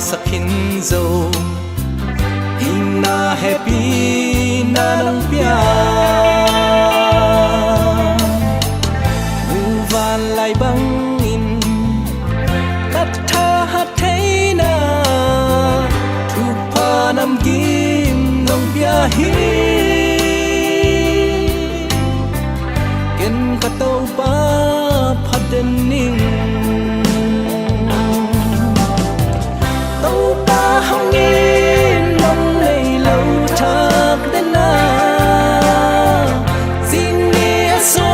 sakhin zo inna happy na nang pia van lai bang in kat tha hat thei na thu pa nam kim nong pia hi ken ka to pa phaden ning to pa hong in nong nei lâu thak den na sin ni so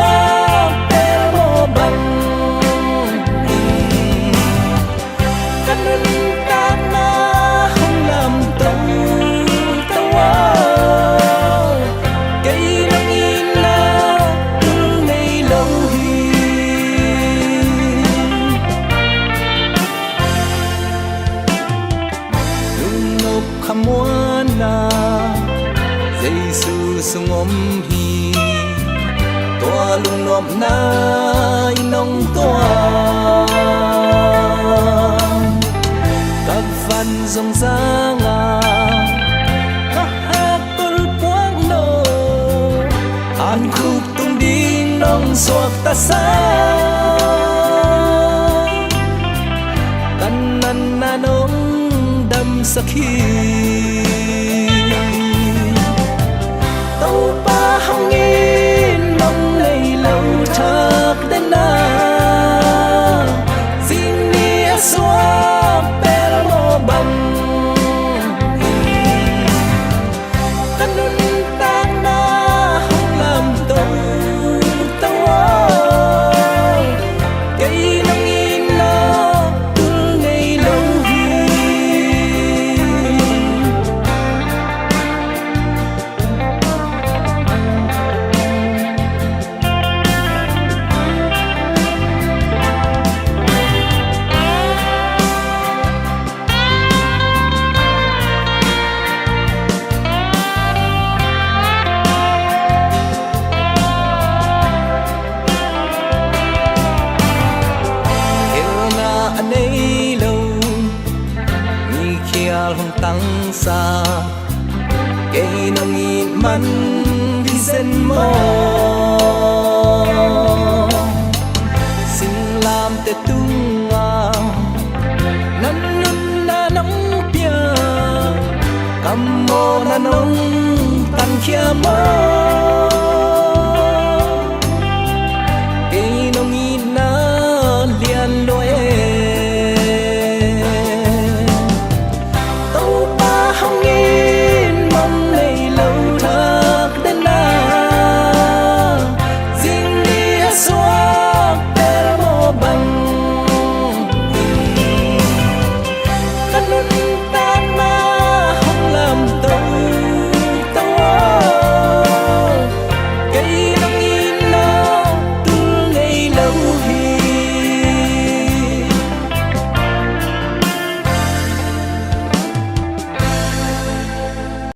na Giêsu sung om hi toa lung nộp na nong toa các văn dòng giang các hát tul quang nô an khúc tung đi nong suộc ta sa tan nan na nong đâm sắc khi tàu ba hong in nong lay lâu thak đến na xin nia xóa bel mò bầm kanun tang na hong làm tàu tàu cây nong in na tul ngày lâu hong tăng xa cây nong in man vi zen mo xin làm te tung nan nun na nong pia kam mo na nong tan kia mo